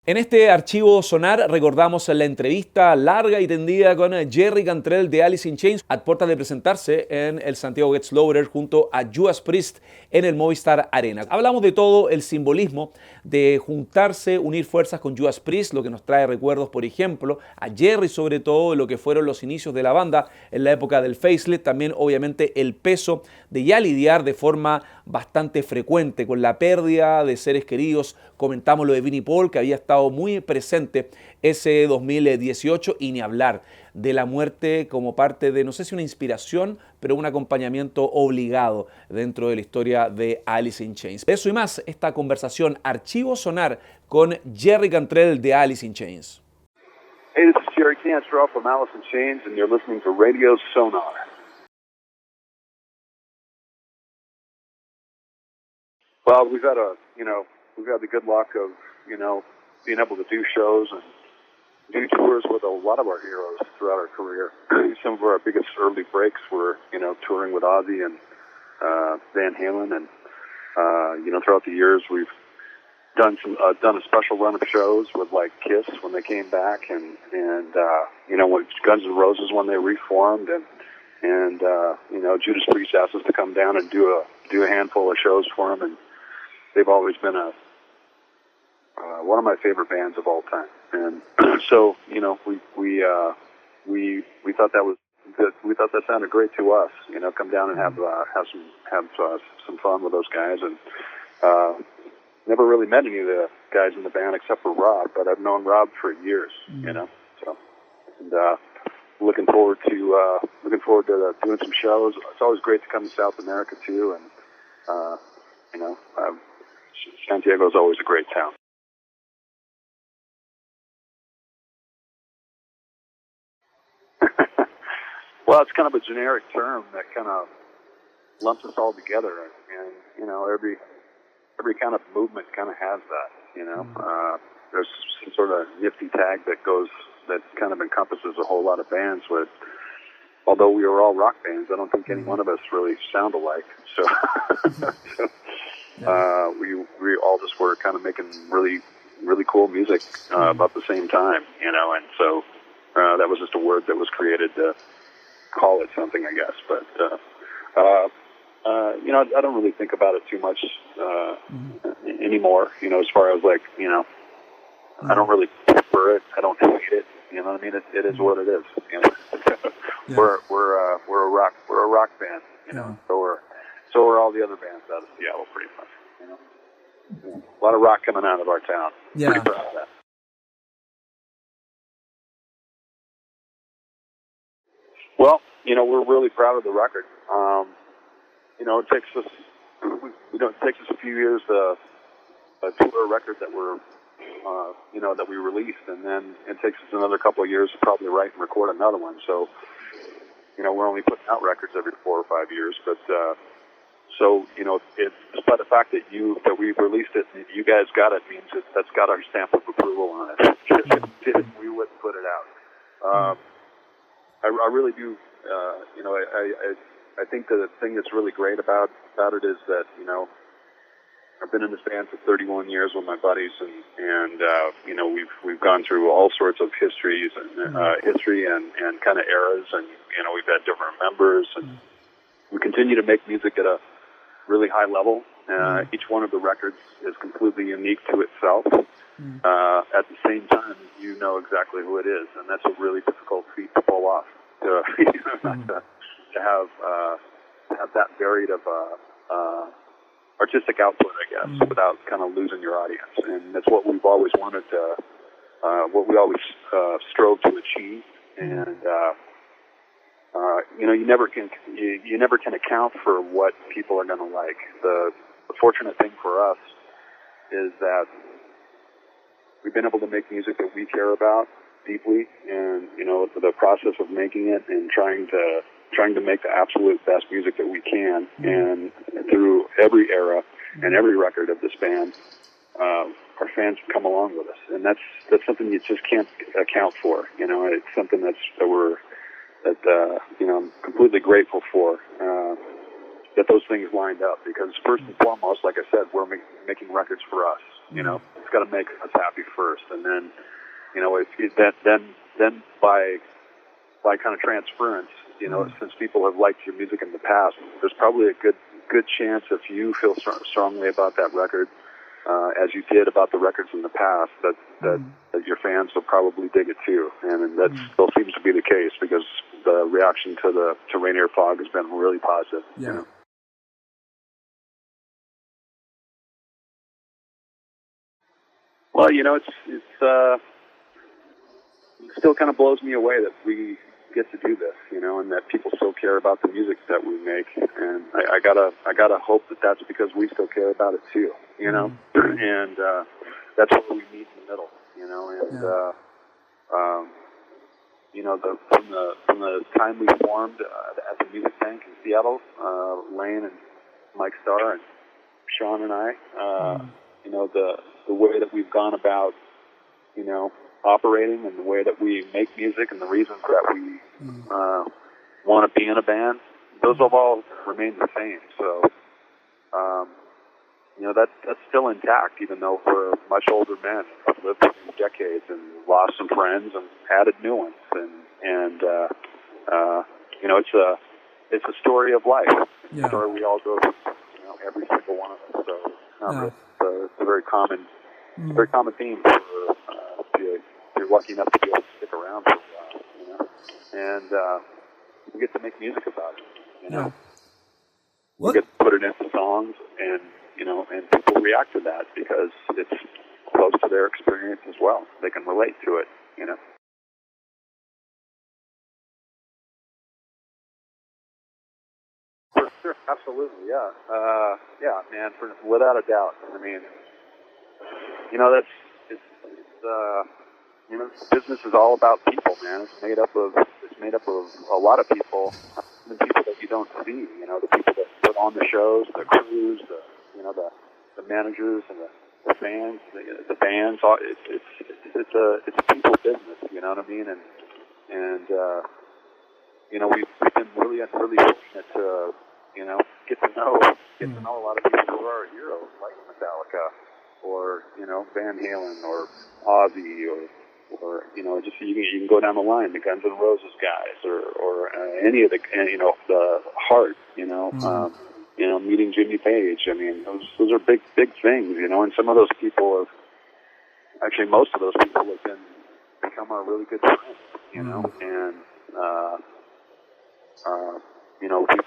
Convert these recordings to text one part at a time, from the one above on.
En este archivo sonar recordamos la entrevista larga y tendida con Jerry Cantrell de Alice in Chains a puertas de presentarse en el Santiago Gets Louder junto a Judas Priest en el Movistar Arena. Hablamos de todo el simbolismo de juntarse, unir fuerzas con Judas Priest, lo que nos trae recuerdos, por ejemplo, a Jerry sobre todo, lo que fueron los inicios de la banda en la época del facelift, también obviamente el peso de ya lidiar de forma bastante frecuente con la pérdida de seres queridos. Comentamos lo de Vinnie Paul, que había estado muy presente ese 2018, y ni hablar de la muerte como parte de, no sé si una inspiración, pero un acompañamiento obligado dentro de la historia de Alice in Chains. Eso y más, esta conversación Archivo Sonar con Jerry Cantrell de Alice in Chains. Hey, this is Jerry Cantrell from Alice in Chains, and you're listening to Radio Sonar. Well, we've had the good luck of, being able to do shows and do tours with a lot of our heroes throughout our career. Some of our biggest early breaks were, touring with Ozzy and Van Halen, and throughout the years we've done a special run of shows with like Kiss when they came back, and with Guns N' Roses when they reformed, and Judas Priest asked us to come down and do a handful of shows for them, and they've always been one of my favorite bands of all time. And so, we thought that sounded great to us. Come down and have some fun with those guys. And never really met any of the guys in the band except for Rob, but I've known Rob for years. So and looking forward to doing some shows. It's always great to come to South America too, and Santiago is always a great town. Well, it's kind of a generic term that kind of lumps us all together, and every kind of movement kind of has that. There's some sort of nifty tag that kind of encompasses a whole lot of bands. With although we were all rock bands, I don't think any one of us really sound alike. So we all just were kind of making really really cool music about the same time, and so that was just a word that was created to call it something, I guess. But I don't really think about it too much anymore. As far as like, I don't really prefer it. I don't hate it. You know what I mean? It is what it is. We're a rock band. So are all the other bands out of Seattle, pretty much. A lot of rock coming out of our town. Yeah. Pretty proud of that. Well, we're really proud of the record. It takes us, it takes us a few years to tour a record that that we released, and then it takes us another couple of years to probably write and record another one. So, we're only putting out records every 4 or 5 years, but despite the fact that we released it and you guys got it, means that's got our stamp of approval on it. If it didn't, we wouldn't put it out. I really do. I think the thing that's really great about it is that I've been in this band for 31 years with my buddies, and we've gone through all sorts of history and kind of eras, and we've had different members, and we continue to make music at a really high level. Each one of the records is completely unique to itself. At the same time, you know exactly who it is, and that's a really difficult feat to pull off. To have that varied of artistic output, I guess, without kind of losing your audience, and that's what we've always wanted to, what we always strove to achieve, and you never can account for what people are going to like. The fortunate thing for us is that we've been able to make music that we care about deeply, and the process of making it and trying to make the absolute best music that we can, and through every era and every record of this band, our fans come along with us, and that's something you just can't account for. It's something that I'm completely grateful for, that those things lined up, because first and foremost, like I said, we're making records for us. You know, it's got to make us happy first, and then, you know, then by kind of transference, you know, since people have liked your music in the past, there's probably a good chance if you feel strongly about that record, as you did about the records in the past, that your fans will probably dig it too, and that still seems to be the case because the reaction to Rainier Fog has been really positive. Yeah. You know? Well, you know, it still kind of blows me away that we get to do this, you know, and that people still care about the music that we make, and I gotta hope that that's because we still care about it too, you know, and that's where we meet in the middle, you know, and you know, from the time we formed at the Music Bank in Seattle, Lane and Mike Starr and Sean and I, you know, the way that we've gone about, you know, operating and the way that we make music and the reasons that we want to be in a band, those have all remained the same. So, you know, that's still intact, even though we're much older men who've lived through decades and lost some friends and added new ones. And you know, it's a story of life. It's a story we all go through, you know, every single one of us. So it's a very common theme for if you're lucky enough to be able to stick around for a while, you know, and we get to make music about it, you know. We get to put it into songs, and you know, and people react to that because it's close to their experience as well. They can relate to it, you know. For sure, absolutely, yeah, man, without a doubt. I mean, you know, it's you know, business is all about people, man. It's made up of a lot of people, the people that you don't see. You know, the people that put on the shows, the crews, you know, the managers and the fans, the bands. It's a people business. You know what I mean? And you know, we've been really fortunate to, you know, get to know a lot of people who are our heroes, like Metallica, or, you know, Van Halen, or Ozzy, or you know, just you can go down the line, the Guns N' Roses guys, or any of the, you know, the Heart, you know, you know, meeting Jimmy Page. I mean, those are big things, you know, and some of those people most of those people have become our really good friends, you know, and you know, we've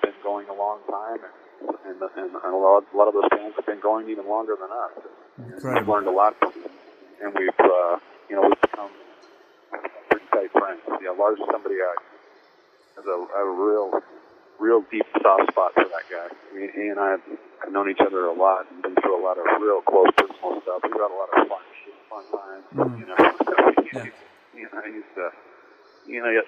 been going a long time, and a lot of those fans have been going even longer than us. We've learned a lot from them, and we've you know, we've become pretty tight friends. Yeah, Lars is somebody I have a real deep soft spot for that guy. He and I have known each other a lot and been through a lot of real close personal stuff. We've had a lot of fun times. You know,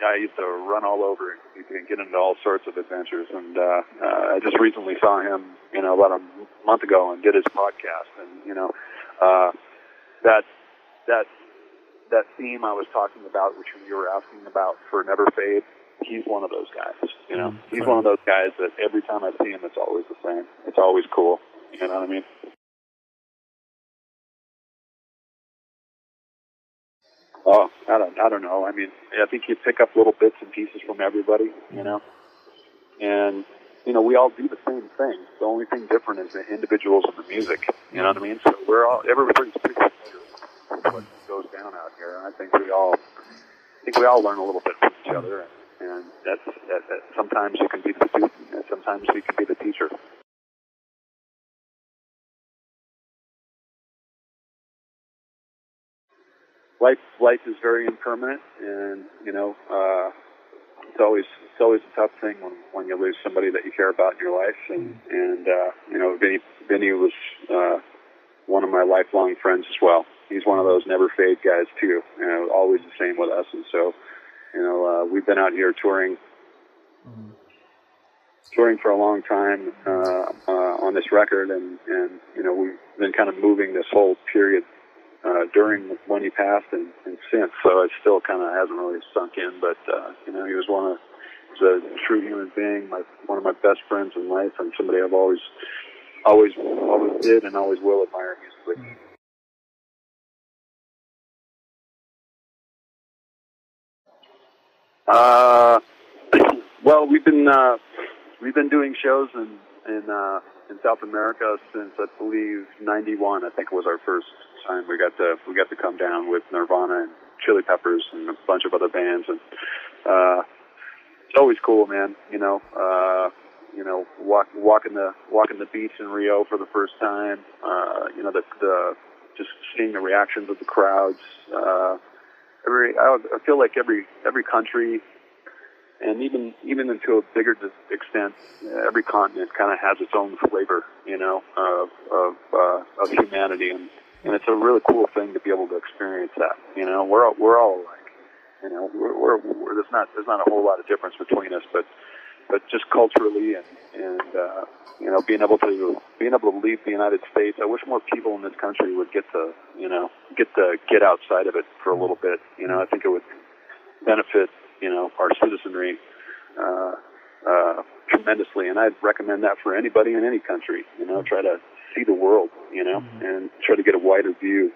I used to run all over and get into all sorts of adventures. And I just recently saw him, you know, about a month ago and did his podcast. And you know, that theme I was talking about, which you were asking about for Never Fade, he's one of those guys. You know, he's one of those guys that every time I see him, it's always the same. It's always cool. You know what I mean? Oh, I don't know. I mean, I think you pick up little bits and pieces from everybody, you know, and you know, we all do the same thing. The only thing different is the individuals and the music. You know what I mean? So everybody's pretty familiar with what goes down out here, and I think we all learn a little bit from each other, and that sometimes you can be the student, and sometimes you can be the teacher. Life is very impermanent, and you know, it's always a tough thing when you lose somebody that you care about in your life, and you know, Vinny was one of my lifelong friends as well. He's one of those never fade guys too, and always the same with us. And so, you know, we've been out here touring for a long time on this record, and you know, we've been kind of moving this whole period during when he passed and since, so it still kind of hasn't really sunk in. But you know, he was a true human being, one of my best friends in life, and somebody I've always always did and always will admire musically. Well, we've been doing shows in South America since, I believe, '91. I think was our first time we got to come down with Nirvana and Chili Peppers and a bunch of other bands, and it's always cool, man. Walking the beach in Rio for the first time. The just seeing the reactions of the crowds. I feel like every country, and even to a bigger extent, every continent kind of has its own flavor, of humanity, and it's a really cool thing to be able to experience that. We're all alike. There's not a whole lot of difference between us, but just culturally and being able to leave the United States. I wish more people in this country would get outside of it for a little bit. I think it would benefit our citizenry tremendously, and I'd recommend that for anybody in any country. Try to see the world, and try to get a wider view.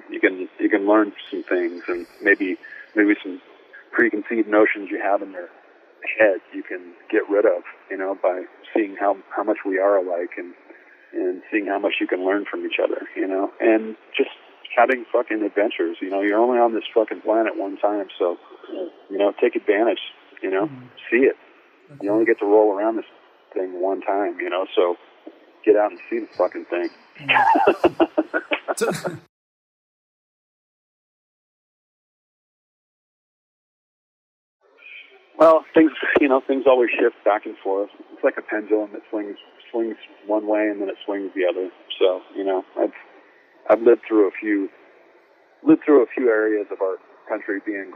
You can learn some things, and maybe some preconceived notions you have in your head you can get rid of, by seeing how much we are alike, and seeing how much you can learn from each other, and just having fucking adventures. You're only on this fucking planet one time, so take advantage, see it. You only get to roll around this thing one time, so get out and see the fucking thing. Well, things always shift back and forth. It's like a pendulum that swings one way and then it swings the other. So, I've lived through a few areas of our country being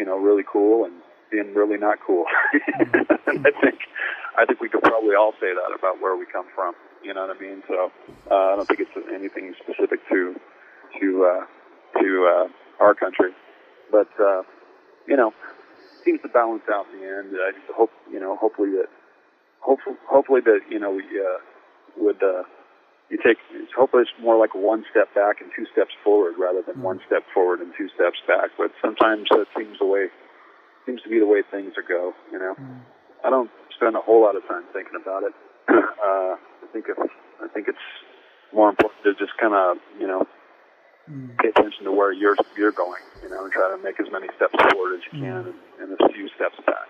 really cool and being really not cool. And I think we could probably all say that about where we come from. You know what I mean? So I don't think it's anything specific to our country, but seems to balance out in the end. I just hope, hopefully that hopefully it's more like one step back and two steps forward rather than one step forward and two steps back. But sometimes that seems to be the way things are go. I don't spend a whole lot of time thinking about it. I think it's more important to just kind of pay attention to where you're going, and try to make as many steps forward as you can and a few steps back.